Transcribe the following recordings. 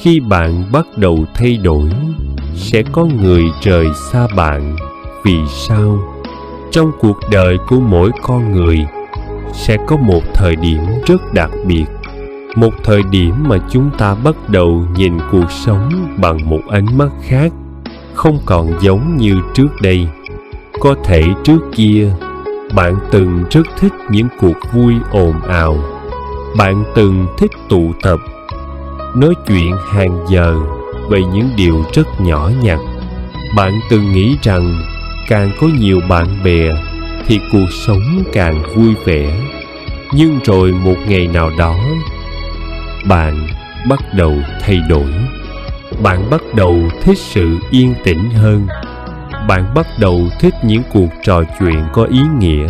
Khi bạn bắt đầu thay đổi, sẽ có người rời xa bạn. Vì sao? Trong cuộc đời của mỗi con người sẽ có một thời điểm rất đặc biệt, một thời điểm mà chúng ta bắt đầu nhìn cuộc sống bằng một ánh mắt khác, không còn giống như trước đây. Có thể trước kia bạn từng rất thích những cuộc vui ồn ào, bạn từng thích tụ tập, nói chuyện hàng giờ về những điều rất nhỏ nhặt. Bạn từng nghĩ rằng càng có nhiều bạn bè thì cuộc sống càng vui vẻ. Nhưng rồi một ngày nào đó, bạn bắt đầu thay đổi. Bạn bắt đầu thích sự yên tĩnh hơn. Bạn bắt đầu thích những cuộc trò chuyện có ý nghĩa.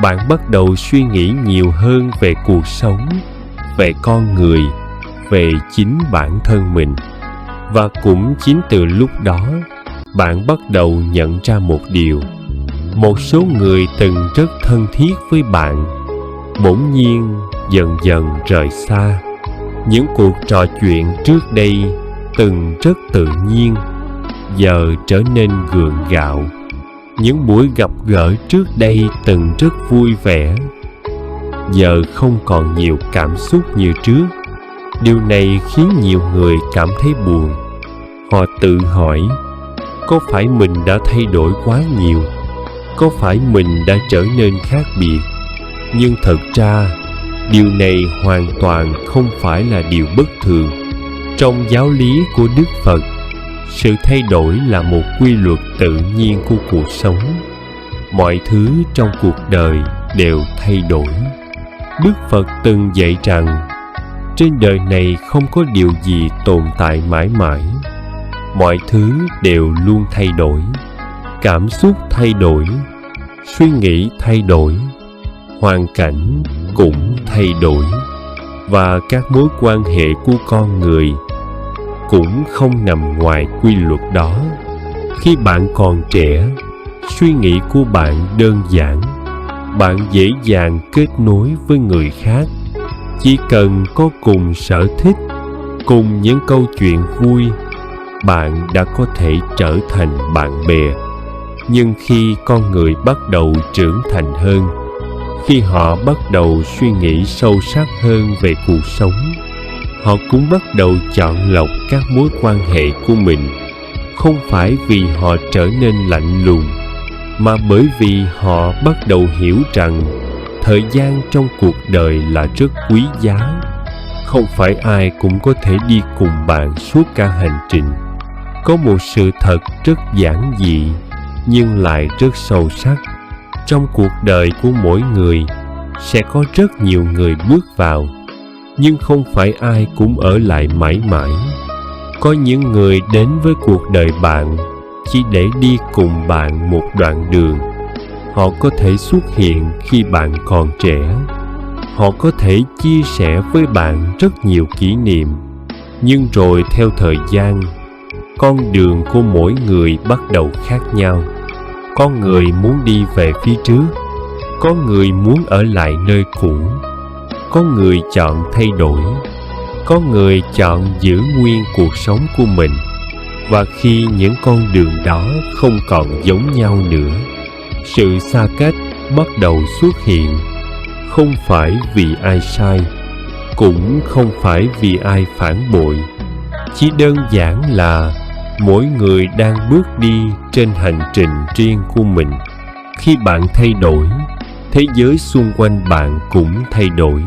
Bạn bắt đầu suy nghĩ nhiều hơn về cuộc sống, về con người, về chính bản thân mình. Và cũng chính từ lúc đó, bạn bắt đầu nhận ra một điều. Một số người từng rất thân thiết với bạn, bỗng nhiên dần dần rời xa. Những cuộc trò chuyện trước đây từng rất tự nhiên, giờ trở nên gượng gạo. Những buổi gặp gỡ trước đây từng rất vui vẻ, giờ không còn nhiều cảm xúc như trước. Điều này khiến nhiều người cảm thấy buồn. Họ tự hỏi, có phải mình đã thay đổi quá nhiều? Có phải mình đã trở nên khác biệt? Nhưng thật ra, điều này hoàn toàn không phải là điều bất thường. Trong giáo lý của Đức Phật, sự thay đổi là một quy luật tự nhiên của cuộc sống. Mọi thứ trong cuộc đời đều thay đổi. Đức Phật từng dạy rằng, trên đời này không có điều gì tồn tại mãi mãi. Mọi thứ đều luôn thay đổi. Cảm xúc thay đổi, suy nghĩ thay đổi, hoàn cảnh cũng thay đổi. Và các mối quan hệ của con người cũng không nằm ngoài quy luật đó. Khi bạn còn trẻ, suy nghĩ của bạn đơn giản. Bạn dễ dàng kết nối với người khác. Chỉ cần có cùng sở thích, cùng những câu chuyện vui, bạn đã có thể trở thành bạn bè. Nhưng khi con người bắt đầu trưởng thành hơn, khi họ bắt đầu suy nghĩ sâu sắc hơn về cuộc sống, họ cũng bắt đầu chọn lọc các mối quan hệ của mình. Không phải vì họ trở nên lạnh lùng, mà bởi vì họ bắt đầu hiểu rằng thời gian trong cuộc đời là rất quý giá. Không phải ai cũng có thể đi cùng bạn suốt cả hành trình. Có một sự thật rất giản dị nhưng lại rất sâu sắc. Trong cuộc đời của mỗi người sẽ có rất nhiều người bước vào, nhưng không phải ai cũng ở lại mãi mãi. Có những người đến với cuộc đời bạn chỉ để đi cùng bạn một đoạn đường. Họ có thể xuất hiện khi bạn còn trẻ. Họ có thể chia sẻ với bạn rất nhiều kỷ niệm. Nhưng rồi theo thời gian, con đường của mỗi người bắt đầu khác nhau. Có người muốn đi về phía trước, có người muốn ở lại nơi cũ, có người chọn thay đổi, có người chọn giữ nguyên cuộc sống của mình. Và khi những con đường đó không còn giống nhau nữa, sự xa cách bắt đầu xuất hiện. Không phải vì ai sai, cũng không phải vì ai phản bội. Chỉ đơn giản là mỗi người đang bước đi trên hành trình riêng của mình. Khi bạn thay đổi, thế giới xung quanh bạn cũng thay đổi.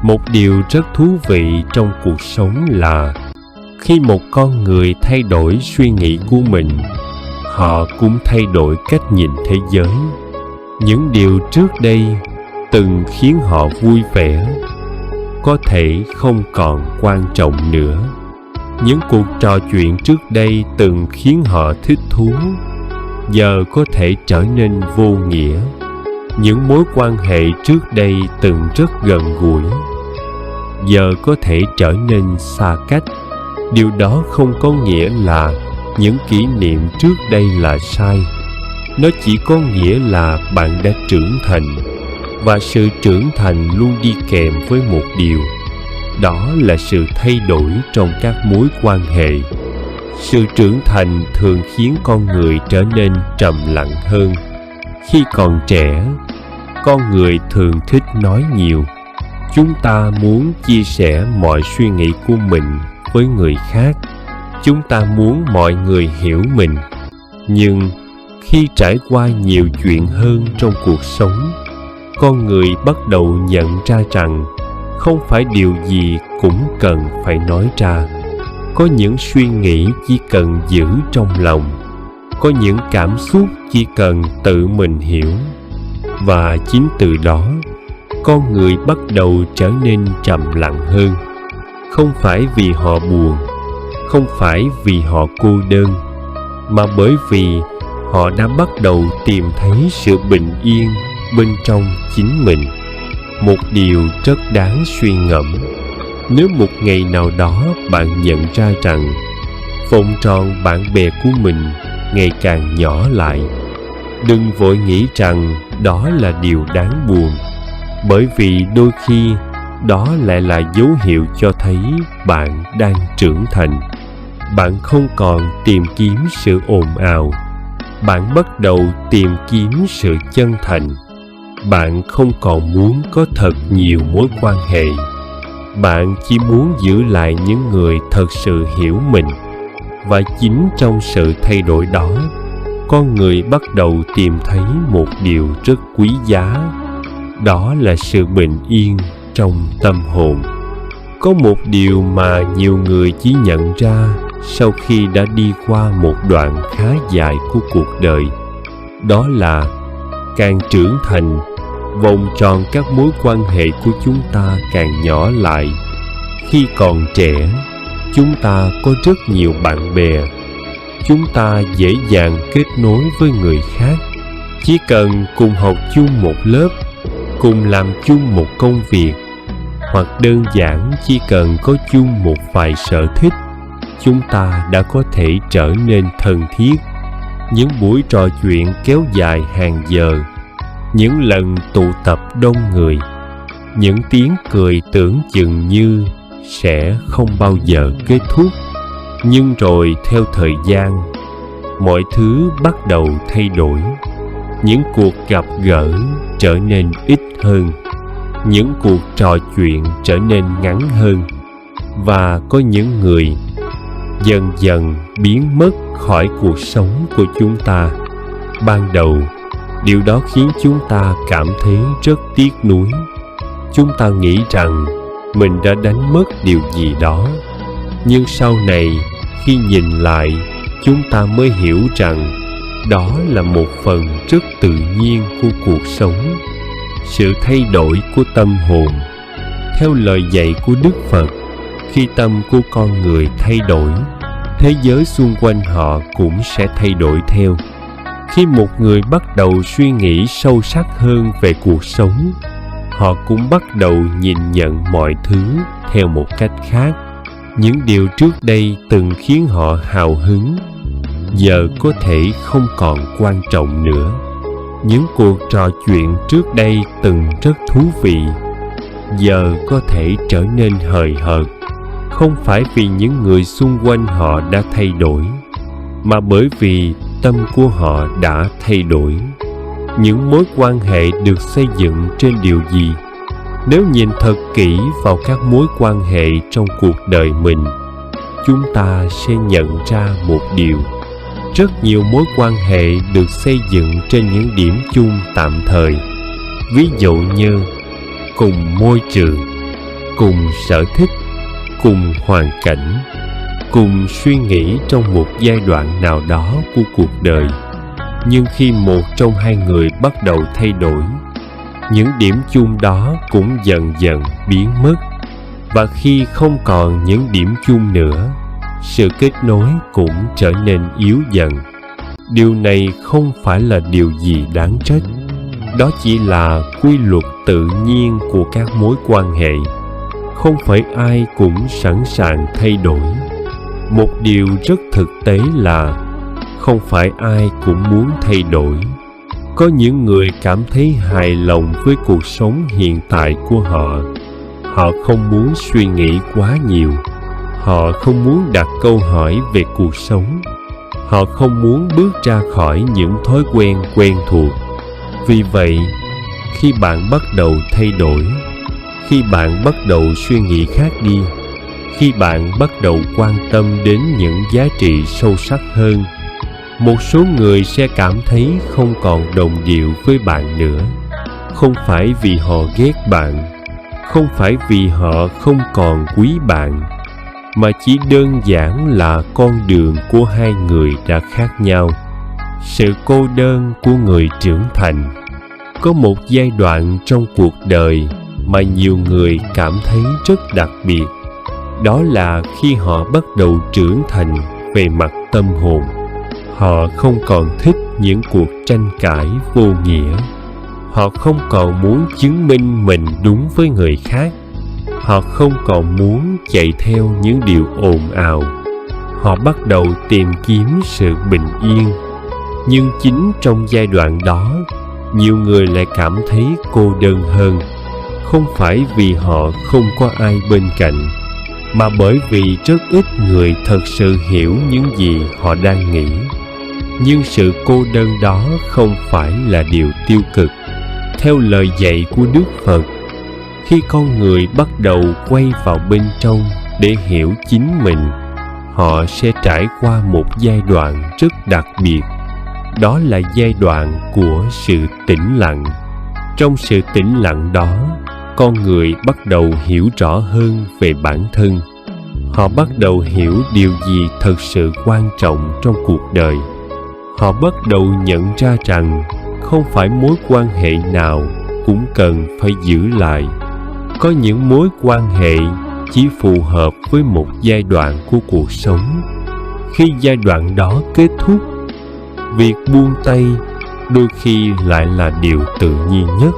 Một điều rất thú vị trong cuộc sống là khi một con người thay đổi suy nghĩ của mình, họ cũng thay đổi cách nhìn thế giới. Những điều trước đây từng khiến họ vui vẻ có thể không còn quan trọng nữa. Những cuộc trò chuyện trước đây từng khiến họ thích thú giờ có thể trở nên vô nghĩa. Những mối quan hệ trước đây từng rất gần gũi giờ có thể trở nên xa cách. Điều đó không có nghĩa là những kỷ niệm trước đây là sai. Nó chỉ có nghĩa là bạn đã trưởng thành. Và sự trưởng thành luôn đi kèm với một điều đó là sự thay đổi trong các mối quan hệ. Sự trưởng thành thường khiến con người trở nên trầm lặng hơn. Khi còn trẻ, con người thường thích nói nhiều. Chúng ta muốn chia sẻ mọi suy nghĩ của mình với người khác. Chúng ta muốn mọi người hiểu mình. Nhưng khi trải qua nhiều chuyện hơn trong cuộc sống, con người bắt đầu nhận ra rằng không phải điều gì cũng cần phải nói ra. Có những suy nghĩ chỉ cần giữ trong lòng. Có những cảm xúc chỉ cần tự mình hiểu. Và chính từ đó, con người bắt đầu trở nên trầm lặng hơn. Không phải vì họ buồn, không phải vì họ cô đơn, mà bởi vì họ đã bắt đầu tìm thấy sự bình yên bên trong chính mình. Một điều rất đáng suy ngẫm. Nếu một ngày nào đó bạn nhận ra rằng vòng tròn bạn bè của mình ngày càng nhỏ lại, đừng vội nghĩ rằng đó là điều đáng buồn, bởi vì đôi khi đó lại là dấu hiệu cho thấy bạn đang trưởng thành. Bạn không còn tìm kiếm sự ồn ào, bạn bắt đầu tìm kiếm sự chân thành. Bạn không còn muốn có thật nhiều mối quan hệ. Bạn chỉ muốn giữ lại những người thật sự hiểu mình. Và chính trong sự thay đổi đó, con người bắt đầu tìm thấy một điều rất quý giá. Đó là sự bình yên trong tâm hồn. Có một điều mà nhiều người chỉ nhận ra sau khi đã đi qua một đoạn khá dài của cuộc đời. Đó là càng trưởng thành, vòng tròn các mối quan hệ của chúng ta càng nhỏ lại. Khi còn trẻ, chúng ta có rất nhiều bạn bè. Chúng ta dễ dàng kết nối với người khác. Chỉ cần cùng học chung một lớp, cùng làm chung một công việc, hoặc đơn giản chỉ cần có chung một vài sở thích, chúng ta đã có thể trở nên thân thiết. Những buổi trò chuyện kéo dài hàng giờ, những lần tụ tập đông người, những tiếng cười tưởng chừng như sẽ không bao giờ kết thúc. Nhưng rồi theo thời gian, mọi thứ bắt đầu thay đổi. Những cuộc gặp gỡ trở nên ít hơn, những cuộc trò chuyện trở nên ngắn hơn, và có những người dần dần biến mất khỏi cuộc sống của chúng ta. Ban đầu, điều đó khiến chúng ta cảm thấy rất tiếc nuối. Chúng ta nghĩ rằng mình đã đánh mất điều gì đó. Nhưng sau này, khi nhìn lại, chúng ta mới hiểu rằng đó là một phần rất tự nhiên của cuộc sống. Sự thay đổi của tâm hồn. Theo lời dạy của Đức Phật, khi tâm của con người thay đổi, thế giới xung quanh họ cũng sẽ thay đổi theo. Khi một người bắt đầu suy nghĩ sâu sắc hơn về cuộc sống, họ cũng bắt đầu nhìn nhận mọi thứ theo một cách khác. Những điều trước đây từng khiến họ hào hứng, giờ có thể không còn quan trọng nữa. Những cuộc trò chuyện trước đây từng rất thú vị, giờ có thể trở nên hời hợt. Không phải vì những người xung quanh họ đã thay đổi, mà bởi vì tâm của họ đã thay đổi. Những mối quan hệ được xây dựng trên điều gì? Nếu nhìn thật kỹ vào các mối quan hệ trong cuộc đời mình, chúng ta sẽ nhận ra một điều. Rất nhiều mối quan hệ được xây dựng trên những điểm chung tạm thời. Ví dụ như cùng môi trường, cùng sở thích, cùng hoàn cảnh, cùng suy nghĩ trong một giai đoạn nào đó của cuộc đời. Nhưng khi một trong hai người bắt đầu thay đổi, những điểm chung đó cũng dần dần biến mất. Và khi không còn những điểm chung nữa, sự kết nối cũng trở nên yếu dần. Điều này không phải là điều gì đáng trách. Đó chỉ là quy luật tự nhiên của các mối quan hệ. Không phải ai cũng sẵn sàng thay đổi. Một điều rất thực tế là không phải ai cũng muốn thay đổi. Có những người cảm thấy hài lòng với cuộc sống hiện tại của họ. Họ không muốn suy nghĩ quá nhiều. Họ không muốn đặt câu hỏi về cuộc sống. Họ không muốn bước ra khỏi những thói quen quen thuộc. Vì vậy, khi bạn bắt đầu thay đổi, khi bạn bắt đầu suy nghĩ khác đi, khi bạn bắt đầu quan tâm đến những giá trị sâu sắc hơn, một số người sẽ cảm thấy không còn đồng điệu với bạn nữa. Không phải vì họ ghét bạn, không phải vì họ không còn quý bạn, mà chỉ đơn giản là con đường của hai người đã khác nhau. Sự cô đơn của người trưởng thành. Có một giai đoạn trong cuộc đời mà nhiều người cảm thấy rất đặc biệt. Đó là khi họ bắt đầu trưởng thành về mặt tâm hồn. Họ không còn thích những cuộc tranh cãi vô nghĩa. Họ không còn muốn chứng minh mình đúng với người khác. Họ không còn muốn chạy theo những điều ồn ào. Họ bắt đầu tìm kiếm sự bình yên. Nhưng chính trong giai đoạn đó, nhiều người lại cảm thấy cô đơn hơn. Không phải vì họ không có ai bên cạnh, mà bởi vì rất ít người thật sự hiểu những gì họ đang nghĩ. Nhưng sự cô đơn đó không phải là điều tiêu cực. Theo lời dạy của Đức Phật, khi con người bắt đầu quay vào bên trong để hiểu chính mình, họ sẽ trải qua một giai đoạn rất đặc biệt. Đó là giai đoạn của sự tĩnh lặng. Trong sự tĩnh lặng đó, con người bắt đầu hiểu rõ hơn về bản thân. Họ bắt đầu hiểu điều gì thật sự quan trọng trong cuộc đời. Họ bắt đầu nhận ra rằng không phải mối quan hệ nào cũng cần phải giữ lại. Có những mối quan hệ chỉ phù hợp với một giai đoạn của cuộc sống. Khi giai đoạn đó kết thúc, việc buông tay đôi khi lại là điều tự nhiên nhất.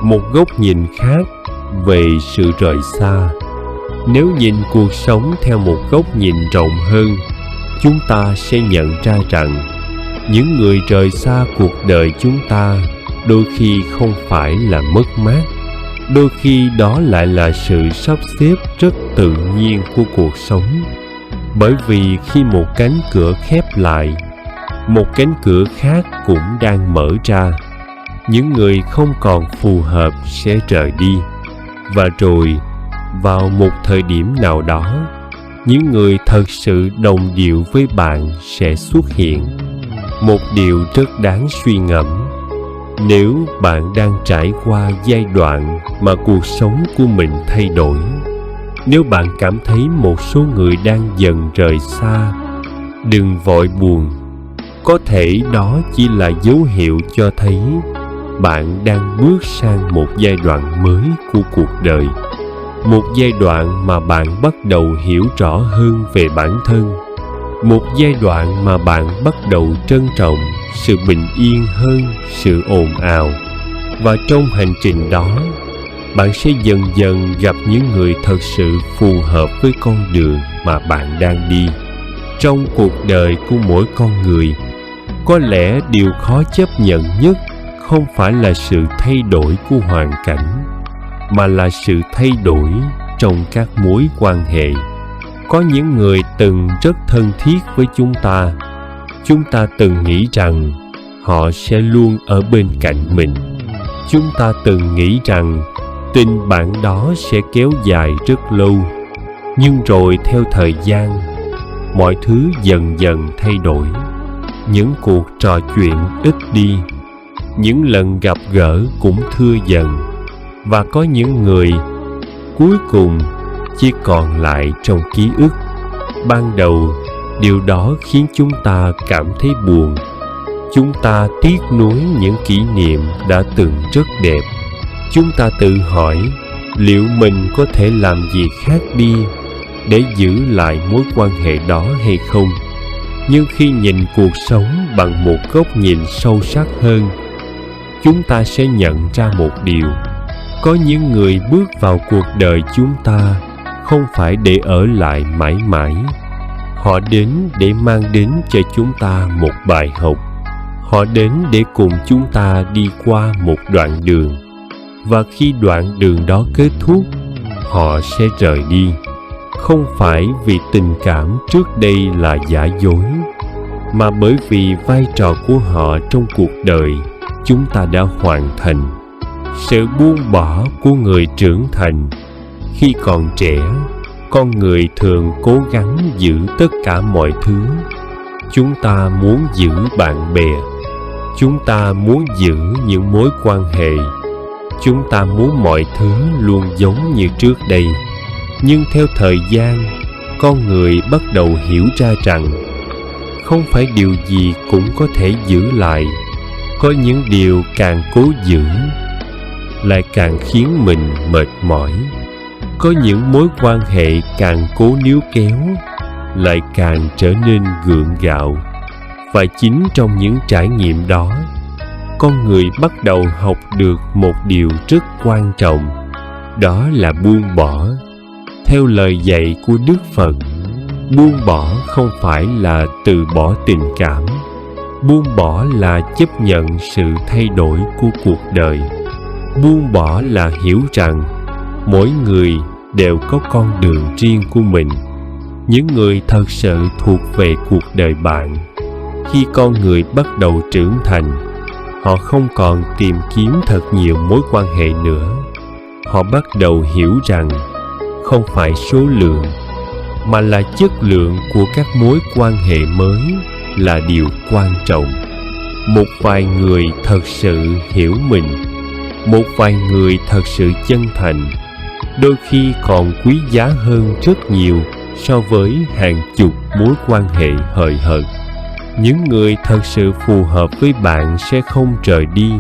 Một góc nhìn khác về sự rời xa. Nếu nhìn cuộc sống theo một góc nhìn rộng hơn, chúng ta sẽ nhận ra rằng những người rời xa cuộc đời chúng ta đôi khi không phải là mất mát. Đôi khi đó lại là sự sắp xếp rất tự nhiên của cuộc sống. Bởi vì khi một cánh cửa khép lại, một cánh cửa khác cũng đang mở ra. Những người không còn phù hợp sẽ rời đi. Và rồi, vào một thời điểm nào đó, những người thật sự đồng điệu với bạn sẽ xuất hiện. Một điều rất đáng suy ngẫm. Nếu bạn đang trải qua giai đoạn mà cuộc sống của mình thay đổi, nếu bạn cảm thấy một số người đang dần rời xa, đừng vội buồn. Có thể đó chỉ là dấu hiệu cho thấy bạn đang bước sang một giai đoạn mới của cuộc đời. Một giai đoạn mà bạn bắt đầu hiểu rõ hơn về bản thân. Một giai đoạn mà bạn bắt đầu trân trọng sự bình yên hơn sự ồn ào. Và trong hành trình đó, bạn sẽ dần dần gặp những người thật sự phù hợp với con đường mà bạn đang đi. Trong cuộc đời của mỗi con người, có lẽ điều khó chấp nhận nhất không phải là sự thay đổi của hoàn cảnh, mà là sự thay đổi trong các mối quan hệ. Có những người từng rất thân thiết với chúng ta từng nghĩ rằng họ sẽ luôn ở bên cạnh mình. Chúng ta từng nghĩ rằng tình bạn đó sẽ kéo dài rất lâu. Nhưng rồi theo thời gian, mọi thứ dần dần thay đổi. Những cuộc trò chuyện ít đi, những lần gặp gỡ cũng thưa dần. Và có những người cuối cùng chỉ còn lại trong ký ức. Ban đầu, điều đó khiến chúng ta cảm thấy buồn. Chúng ta tiếc nuối những kỷ niệm đã từng rất đẹp. Chúng ta tự hỏi liệu mình có thể làm gì khác đi để giữ lại mối quan hệ đó hay không. Nhưng khi nhìn cuộc sống bằng một góc nhìn sâu sắc hơn, chúng ta sẽ nhận ra một điều. Có những người bước vào cuộc đời chúng ta không phải để ở lại mãi mãi. Họ đến để mang đến cho chúng ta một bài học. Họ đến để cùng chúng ta đi qua một đoạn đường. Và khi đoạn đường đó kết thúc, họ sẽ rời đi, không phải vì tình cảm trước đây là giả dối, mà bởi vì vai trò của họ trong cuộc đời chúng ta đã hoàn thành. Sự buông bỏ của người trưởng thành. Khi còn trẻ, con người thường cố gắng giữ tất cả mọi thứ. Chúng ta muốn giữ bạn bè, chúng ta muốn giữ những mối quan hệ, chúng ta muốn mọi thứ luôn giống như trước đây. Nhưng theo thời gian, con người bắt đầu hiểu ra rằng không phải điều gì cũng có thể giữ lại. Có những điều càng cố giữ lại càng khiến mình mệt mỏi. Có những mối quan hệ càng cố níu kéo lại càng trở nên gượng gạo. Và chính trong những trải nghiệm đó, con người bắt đầu học được một điều rất quan trọng, đó là buông bỏ. Theo lời dạy của Đức Phật, buông bỏ không phải là từ bỏ tình cảm. Buông bỏ là chấp nhận sự thay đổi của cuộc đời. Buông bỏ là hiểu rằng mỗi người đều có con đường riêng của mình. Những người thật sự thuộc về cuộc đời bạn. Khi con người bắt đầu trưởng thành, họ không còn tìm kiếm thật nhiều mối quan hệ nữa. Họ bắt đầu hiểu rằng không phải số lượng, mà là chất lượng của các mối quan hệ mới là điều quan trọng. Một vài người thật sự hiểu mình, một vài người thật sự chân thành, đôi khi còn quý giá hơn rất nhiều so với hàng chục mối quan hệ hời hợt. Những người thật sự phù hợp với bạn sẽ không rời đi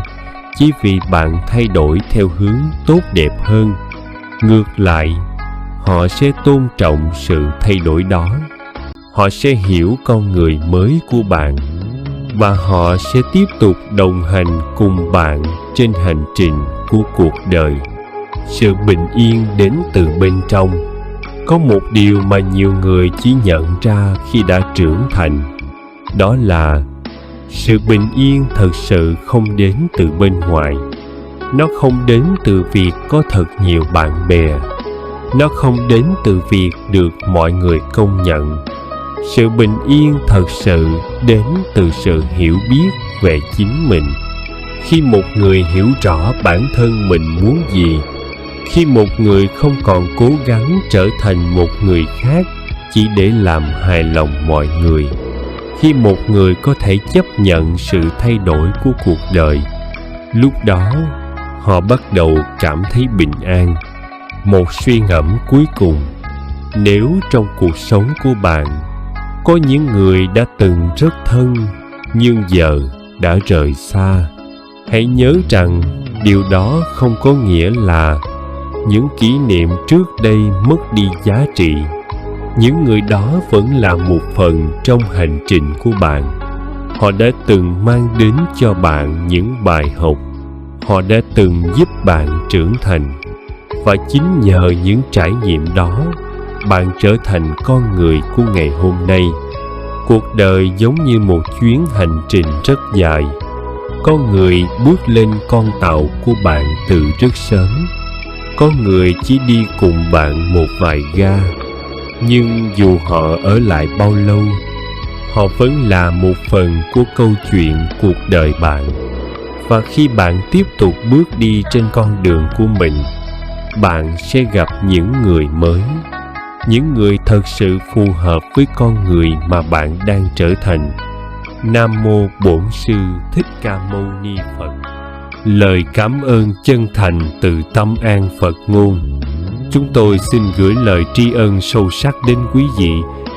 chỉ vì bạn thay đổi theo hướng tốt đẹp hơn. Ngược lại, họ sẽ tôn trọng sự thay đổi đó. Họ sẽ hiểu con người mới của bạn, và họ sẽ tiếp tục đồng hành cùng bạn trên hành trình của cuộc đời. Sự bình yên đến từ bên trong. Có một điều mà nhiều người chỉ nhận ra khi đã trưởng thành, đó là sự bình yên thật sự không đến từ bên ngoài. Nó không đến từ việc có thật nhiều bạn bè. Nó không đến từ việc được mọi người công nhận. Sự bình yên thật sự đến từ sự hiểu biết về chính mình. Khi một người hiểu rõ bản thân mình muốn gì, khi một người không còn cố gắng trở thành một người khác chỉ để làm hài lòng mọi người, khi một người có thể chấp nhận sự thay đổi của cuộc đời, lúc đó họ bắt đầu cảm thấy bình an. Một suy ngẫm cuối cùng: nếu trong cuộc sống của bạn có những người đã từng rất thân nhưng giờ đã rời xa, hãy nhớ rằng điều đó không có nghĩa là những kỷ niệm trước đây mất đi giá trị. Những người đó vẫn là một phần trong hành trình của bạn. Họ đã từng mang đến cho bạn những bài học. Họ đã từng giúp bạn trưởng thành. Và chính nhờ những trải nghiệm đó, bạn trở thành con người của ngày hôm nay. Cuộc đời giống như một chuyến hành trình rất dài. Có người bước lên con tàu của bạn từ rất sớm. Có người chỉ đi cùng bạn một vài ga. Nhưng dù họ ở lại bao lâu, họ vẫn là một phần của câu chuyện cuộc đời bạn. Và khi bạn tiếp tục bước đi trên con đường của mình, bạn sẽ gặp những người mới, những người thật sự phù hợp với con người mà bạn đang trở thành. Nam Mô Bổn Sư Thích Ca Mâu Ni Phật. Lời cảm ơn chân thành từ tâm an Phật ngôn. Chúng tôi xin gửi lời tri ân sâu sắc đến quý vị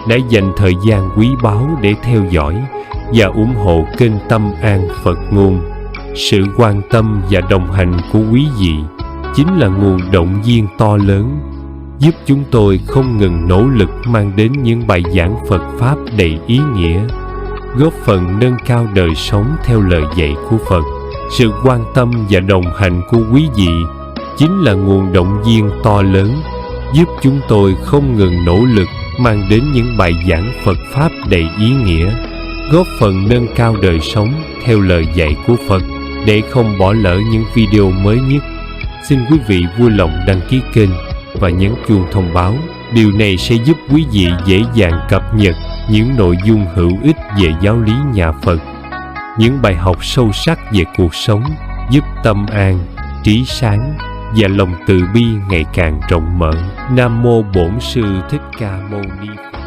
đã dành thời gian quý báu để theo dõi và ủng hộ kênh Tâm An Phật ngôn. Sự quan tâm và đồng hành của quý vị chính là nguồn động viên to lớn, giúp chúng tôi không ngừng nỗ lực mang đến những bài giảng Phật Pháp đầy ý nghĩa, góp phần nâng cao đời sống theo lời dạy của Phật. Sự quan tâm và đồng hành của quý vị chính là nguồn động viên to lớn, giúp chúng tôi không ngừng nỗ lực mang đến những bài giảng Phật Pháp đầy ý nghĩa, góp phần nâng cao đời sống theo lời dạy của Phật. Để không bỏ lỡ những video mới nhất, xin quý vị vui lòng đăng ký kênh và nhấn chuông thông báo. Điều này sẽ giúp quý vị dễ dàng cập nhật những nội dung hữu ích về giáo lý nhà Phật, những bài học sâu sắc về cuộc sống, giúp tâm an, trí sáng và lòng từ bi ngày càng rộng mở. Nam mô Bổn Sư Thích Ca Mâu Ni Phật.